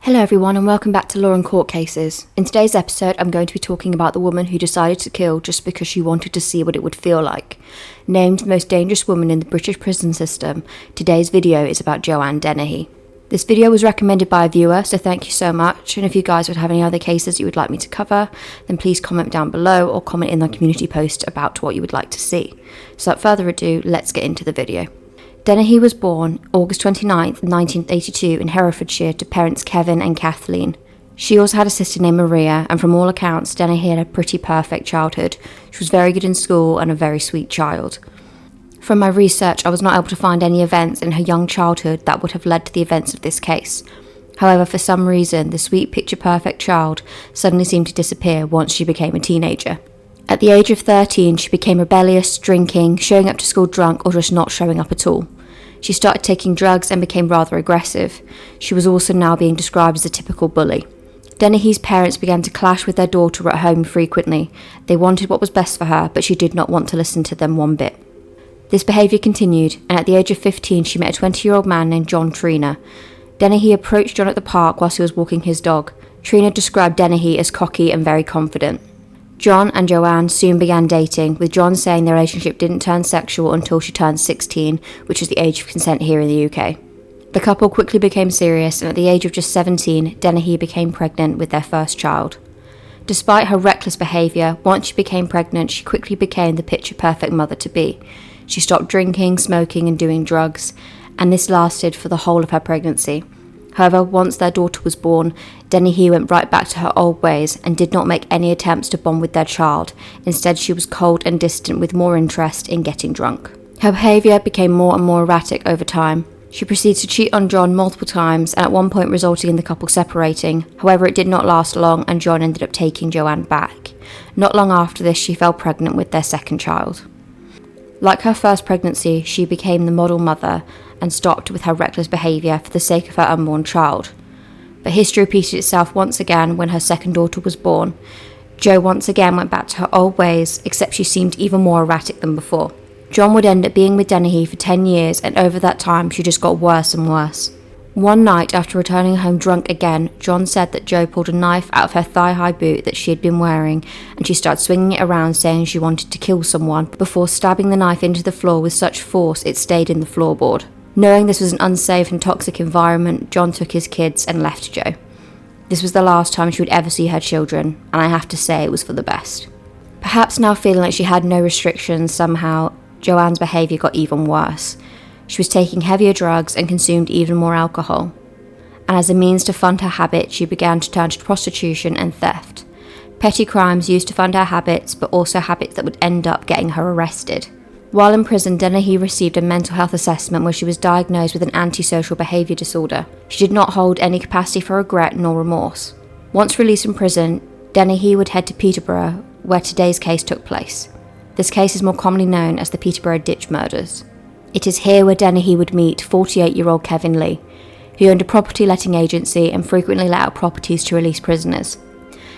Hello everyone and welcome back to Law and Court Cases. In today's episode I'm going to be talking about the woman who decided to kill just because she wanted to see what it would feel like. Named the most dangerous woman in the British prison system, today's video is about Joanne Dennehy. This video was recommended by a viewer, so thank you so much, and if you guys would have any other cases you would like me to cover, then please comment down below or comment in the community post about what you would like to see. So without further ado, let's get into the video. Dennehy was born August 29, 1982 in Herefordshire to parents Kevin and Kathleen. She also had a sister named Maria, and from all accounts, Dennehy had a pretty perfect childhood. She was very good in school and a very sweet child. From my research, I was not able to find any events in her young childhood that would have led to the events of this case. However, for some reason, the sweet picture-perfect child suddenly seemed to disappear once she became a teenager. At the age of 13, she became rebellious, drinking, showing up to school drunk, or just not showing up at all. She started taking drugs and became rather aggressive. She was also now being described as a typical bully. Dennehy's parents began to clash with their daughter at home frequently. They wanted what was best for her, but she did not want to listen to them one bit. This behaviour continued, and at the age of 15, she met a 20-year-old man named John Trina. Dennehy approached John at the park whilst he was walking his dog. Trina described Dennehy as cocky and very confident. John and Joanne soon began dating, with John saying their relationship didn't turn sexual until she turned 16, which is the age of consent here in the UK. The couple quickly became serious, and at the age of just 17, Dennehy became pregnant with their first child. Despite her reckless behaviour, once she became pregnant, she quickly became the picture-perfect mother-to-be. She stopped drinking, smoking and doing drugs, and this lasted for the whole of her pregnancy. However, once their daughter was born, Dennehy went right back to her old ways and did not make any attempts to bond with their child. Instead, she was cold and distant with more interest in getting drunk. Her behaviour became more and more erratic over time. She proceeded to cheat on John multiple times and at one point resulting in the couple separating. However, it did not last long and John ended up taking Joanne back. Not long after this, she fell pregnant with their second child. Like her first pregnancy, she became the model mother and stopped with her reckless behaviour for the sake of her unborn child. But history repeated itself once again when her second daughter was born. Jo once again went back to her old ways, except she seemed even more erratic than before. John would end up being with Dennehy for 10 years, and over that time she just got worse and worse. One night, after returning home drunk again, John said that Jo pulled a knife out of her thigh-high boot that she had been wearing, and she started swinging it around saying she wanted to kill someone, before stabbing the knife into the floor with such force it stayed in the floorboard. Knowing this was an unsafe and toxic environment, John took his kids and left Jo. This was the last time she would ever see her children, and I have to say it was for the best. Perhaps now feeling like she had no restrictions somehow, Joanne's behaviour got even worse. She was taking heavier drugs and consumed even more alcohol. And as a means to fund her habit, she began to turn to prostitution and theft. Petty crimes used to fund her habits, but also habits that would end up getting her arrested. While in prison, Dennehy received a mental health assessment where she was diagnosed with an antisocial behaviour disorder. She did not hold any capacity for regret nor remorse. Once released from prison, Dennehy would head to Peterborough, where today's case took place. This case is more commonly known as the Peterborough Ditch Murders. It is here where Dennehy would meet 48-year-old Kevin Lee, who owned a property letting agency and frequently let out properties to release prisoners.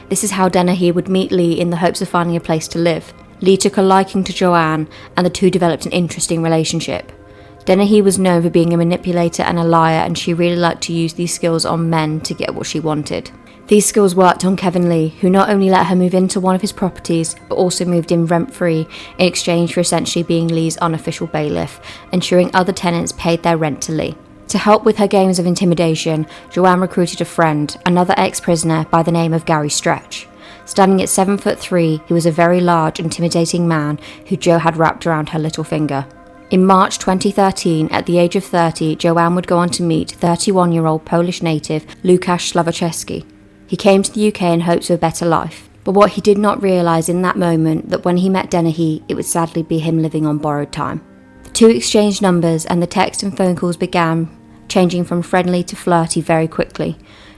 This is how Dennehy would meet Lee in the hopes of finding a place to live. Lee took a liking to Joanne, and the two developed an interesting relationship. Dennehy was known for being a manipulator and a liar, and she really liked to use these skills on men to get what she wanted. These skills worked on Kevin Lee, who not only let her move into one of his properties, but also moved in rent-free in exchange for essentially being Lee's unofficial bailiff, ensuring other tenants paid their rent to Lee. To help with her games of intimidation, Joanne recruited a friend, another ex-prisoner by the name of Gary Stretch. Standing at 7'3", he was a very large, intimidating man who Jo had wrapped around her little finger. In March 2013, at the age of 30, Joanne would go on to meet 31-year-old Polish native Łukasz Sławoczewski. He came to the UK in hopes of a better life, but what he did not realise in that moment that when he met Dennehy, it would sadly be him living on borrowed time. The two exchanged numbers and the text and phone calls began changing from friendly to flirty very quickly.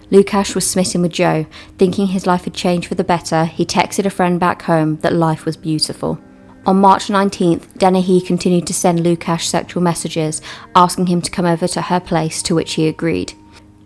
Łukasz was smitten with Jo. Thinking his life had changed for the better, he texted a friend back home that life was beautiful. On March 19th, Dennehy continued to send Łukasz sexual messages, asking him to come over to her place, to which he agreed.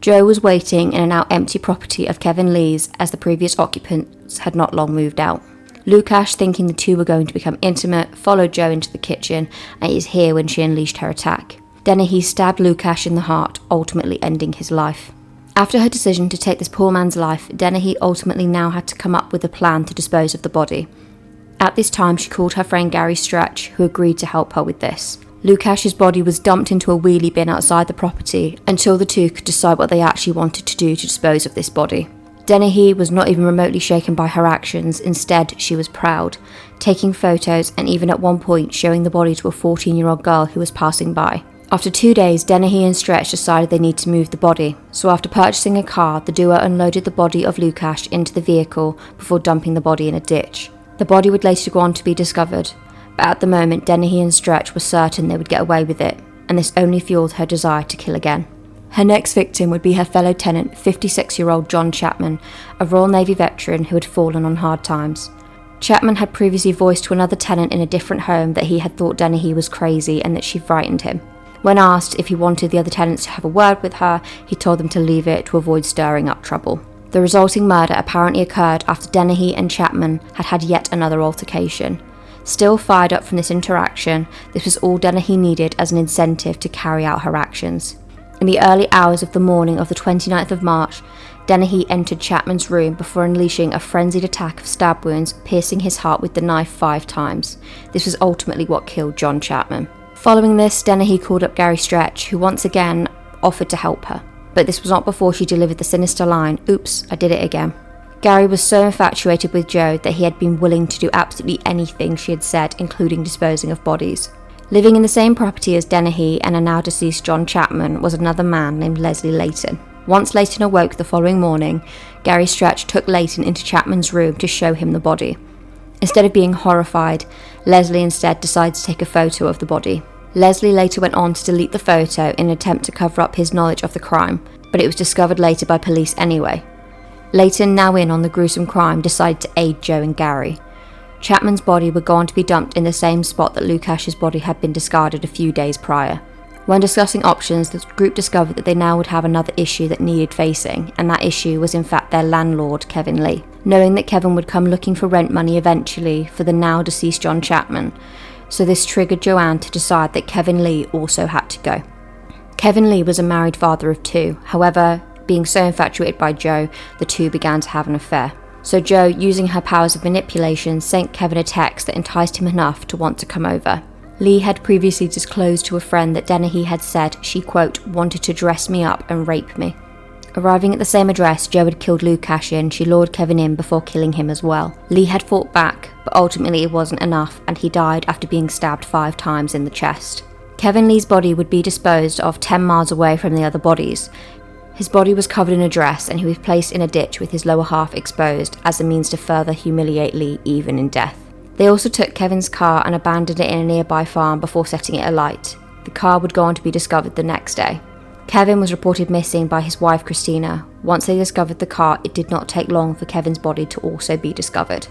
Jo was waiting in a now empty property of Kevin Lee's, as the previous occupants had not long moved out. Łukasz, thinking the two were going to become intimate, followed Jo into the kitchen, and it is here when she unleashed her attack. Dennehy stabbed Łukasz in the heart, ultimately ending his life. After her decision to take this poor man's life, Dennehy ultimately now had to come up with a plan to dispose of the body. At this time, she called her friend Gary Stretch, who agreed to help her with this. Lukash's body was dumped into a wheelie bin outside the property until the two could decide what they actually wanted to do to dispose of this body. Dennehy was not even remotely shaken by her actions. Instead, she was proud, taking photos and even at one point showing the body to a 14-year-old girl who was passing by. After 2 days, Dennehy and Stretch decided they need to move the body, so after purchasing a car, the duo unloaded the body of Lukash into the vehicle before dumping the body in a ditch. The body would later go on to be discovered, but at the moment Dennehy and Stretch were certain they would get away with it, and this only fueled her desire to kill again. Her next victim would be her fellow tenant, 56-year-old John Chapman, a Royal Navy veteran who had fallen on hard times. Chapman had previously voiced to another tenant in a different home that he had thought Dennehy was crazy and that she frightened him. When asked if he wanted the other tenants to have a word with her, he told them to leave it to avoid stirring up trouble. The resulting murder apparently occurred after Dennehy and Chapman had had yet another altercation. Still fired up from this interaction, this was all Dennehy needed as an incentive to carry out her actions. In the early hours of the morning of the 29th of March, Dennehy entered Chapman's room before unleashing a frenzied attack of stab wounds, piercing his heart with the knife 5 times. This was ultimately what killed John Chapman. Following this, Dennehy called up Gary Stretch, who once again offered to help her. But this was not before she delivered the sinister line, "Oops, I did it again." Gary was so infatuated with Jo that he had been willing to do absolutely anything she had said, including disposing of bodies. Living in the same property as Dennehy and a now deceased John Chapman was another man named Leslie Layton. Once Layton awoke the following morning, Gary Stretch took Layton into Chapman's room to show him the body. Instead of being horrified, Leslie instead decided to take a photo of the body. Leslie later went on to delete the photo in an attempt to cover up his knowledge of the crime, but it was discovered later by police anyway. Layton, now in on the gruesome crime, decided to aid Jo and Gary. Chapman's body would go on to be dumped in the same spot that Lukash's body had been discarded a few days prior. When discussing options, the group discovered that they now would have another issue that needed facing, and that issue was in fact their landlord, Kevin Lee. Knowing that Kevin would come looking for rent money eventually for the now deceased John Chapman, so this triggered Joanne to decide that Kevin Lee also had to go. Kevin Lee was a married father of 2, however, being so infatuated by Jo, the two began to have an affair. So Jo, using her powers of manipulation, sent Kevin a text that enticed him enough to want to come over. Lee had previously disclosed to a friend that Dennehy had said she, quote, wanted to dress me up and rape me. Arriving at the same address Jo had killed Lukash in, she lured Kevin in before killing him as well. Lee had fought back, but ultimately it wasn't enough and he died after being stabbed 5 times in the chest. Kevin Lee's body would be disposed of 10 miles away from the other bodies. His body was covered in a dress and he was placed in a ditch with his lower half exposed as a means to further humiliate Lee even in death. They also took Kevin's car and abandoned it in a nearby farm before setting it alight. The car would go on to be discovered the next day. Kevin was reported missing by his wife Christina. Once they discovered the car, it did not take long for Kevin's body to also be discovered.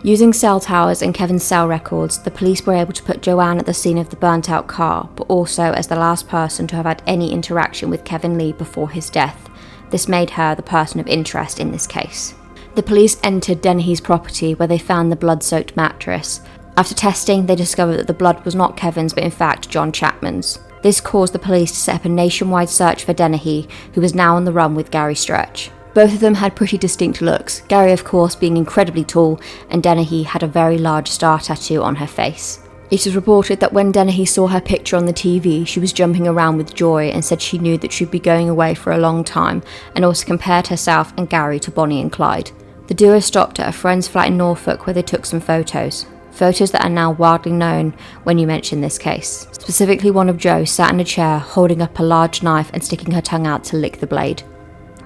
Using cell towers and Kevin's cell records, the police were able to put Joanne at the scene of the burnt out car, but also as the last person to have had any interaction with Kevin Lee before his death. This made her the person of interest in this case. The police entered Dennehy's property where they found the blood-soaked mattress. After testing, they discovered that the blood was not Kevin's but in fact John Chapman's. This caused the police to set up a nationwide search for Dennehy, who was now on the run with Gary Stretch. Both of them had pretty distinct looks, Gary of course being incredibly tall and Dennehy had a very large star tattoo on her face. It is reported that when Dennehy saw her picture on the TV, she was jumping around with joy and said she knew that she'd be going away for a long time, and also compared herself and Gary to Bonnie and Clyde. The duo stopped at a friend's flat in Norfolk where they took some photos. Photos that are now widely known when you mention this case. Specifically one of Jo sat in a chair holding up a large knife and sticking her tongue out to lick the blade.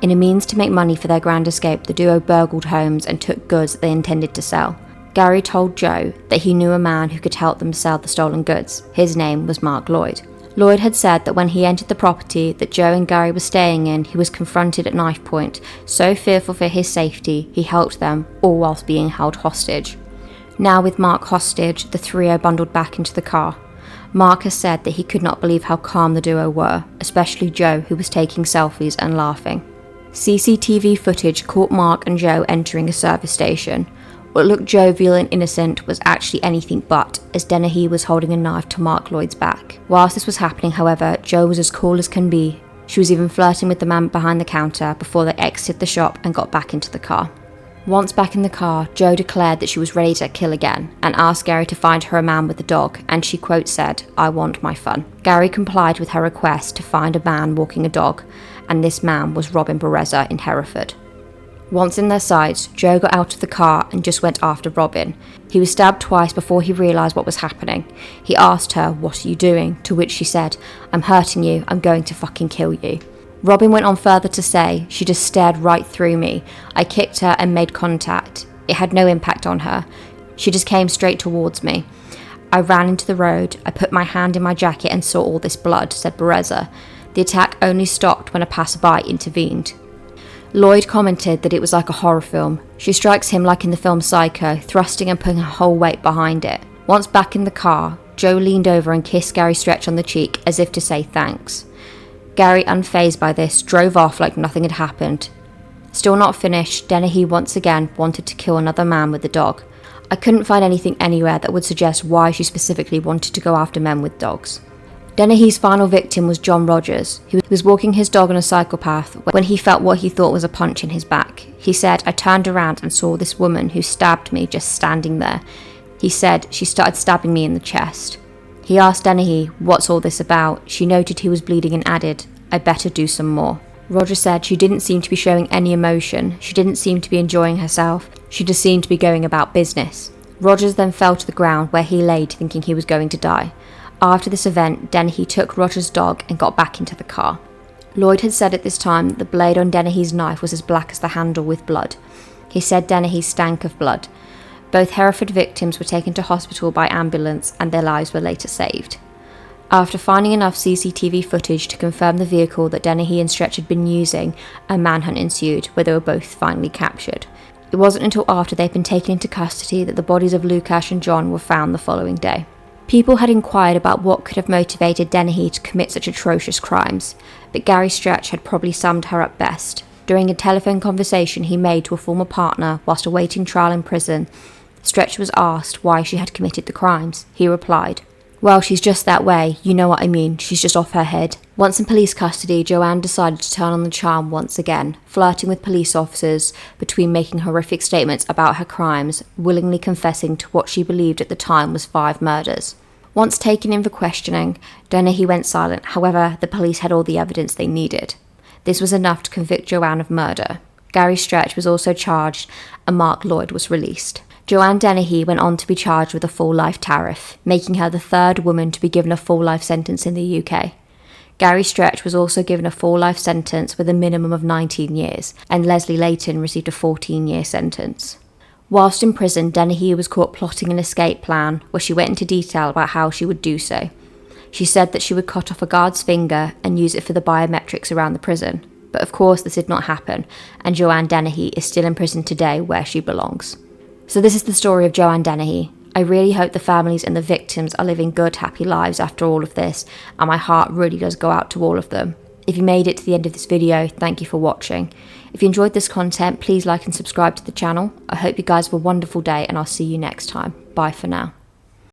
In a means to make money for their grand escape, the duo burgled homes and took goods that they intended to sell. Gary told Jo that he knew a man who could help them sell the stolen goods. His name was Mark Lloyd. Lloyd had said that when he entered the property that Jo and Gary were staying in, he was confronted at knife point. So fearful for his safety, he helped them, all whilst being held hostage. Now with Mark hostage, the trio bundled back into the car. Mark has said that he could not believe how calm the duo were, especially Jo, who was taking selfies and laughing. CCTV footage caught Mark and Jo entering a service station. What looked jovial and innocent was actually anything but, as Dennehy was holding a knife to Mark Lloyd's back. Whilst this was happening, however, Jo was as cool as can be, She was even flirting with the man behind the counter before they exited the shop and got back into the car. Once back in the car, Jo declared that she was ready to kill again and asked Gary to find her a man with a dog, and she quote said, "I want my fun." Gary complied with her request to find a man walking a dog, and this man was Robin Bereza in Hereford. Once in their sights, Jo got out of the car and just went after Robin. He was stabbed twice before he realised what was happening. He asked her, "What are you doing?" To which she said, "I'm hurting you, I'm going to fucking kill you." Robin went on further to say, "She just stared right through me. I kicked her and made contact. It had no impact on her. She just came straight towards me. I ran into the road. I put my hand in my jacket and saw all this blood," said Bereza. The attack only stopped when a passerby intervened. Lloyd commented that it was like a horror film. She strikes him like in the film Psycho, thrusting and putting her whole weight behind it. Once back in the car, Jo leaned over and kissed Gary Stretch on the cheek as if to say thanks. Gary, unfazed by this, drove off like nothing had happened. Still not finished, Dennehy once again wanted to kill another man with the dog. I couldn't find anything anywhere that would suggest why she specifically wanted to go after men with dogs. Dennehy's final victim was John Rogers, who was walking his dog on a cycle path when he felt what he thought was a punch in his back. He said, "I turned around and saw this woman who stabbed me just standing there." He said, "She started stabbing me in the chest." He asked Dennehy, "What's all this about?" She noted he was bleeding and added, "I better do some more." Rogers said she didn't seem to be showing any emotion. She didn't seem to be enjoying herself. She just seemed to be going about business. Rogers then fell to the ground where he laid thinking he was going to die. After this event, Dennehy took Rogers' dog and got back into the car. Lloyd had said at this time that the blade on Dennehy's knife was as black as the handle with blood. He said Dennehy stank of blood. Both Hereford victims were taken to hospital by ambulance and their lives were later saved. After finding enough CCTV footage to confirm the vehicle that Dennehy and Stretch had been using, a manhunt ensued where they were both finally captured. It wasn't until after they'd been taken into custody that the bodies of Lukasz and John were found the following day. People had inquired about what could have motivated Dennehy to commit such atrocious crimes, but Gary Stretch had probably summed her up best. During a telephone conversation he made to a former partner whilst awaiting trial in prison, Stretch was asked why she had committed the crimes. He replied, "Well, she's just that way, you know what I mean, she's just off her head." Once in police custody, Joanne decided to turn on the charm once again, flirting with police officers between making horrific statements about her crimes, willingly confessing to what she believed at the time was 5 murders. Once taken in for questioning, Dennehy went silent. However, the police had all the evidence they needed. This was enough to convict Joanne of murder. Gary Stretch was also charged and Mark Lloyd was released. Joanne Dennehy went on to be charged with a full life tariff, making her the 3rd woman to be given a full life sentence in the UK. Gary Stretch was also given a full life sentence with a minimum of 19 years, and Leslie Layton received a 14-year sentence. Whilst in prison, Dennehy was caught plotting an escape plan, where she went into detail about how she would do so. She said that she would cut off a guard's finger and use it for the biometrics around the prison. But of course this did not happen, and Joanne Dennehy is still in prison today where she belongs. So this is the story of Joanne Dennehy. I really hope the families and the victims are living good, happy lives after all of this, and my heart really does go out to all of them. If you made it to the end of this video, thank you for watching. If you enjoyed this content, please like and subscribe to the channel. I hope you guys have a wonderful day, and I'll see you next time. Bye for now.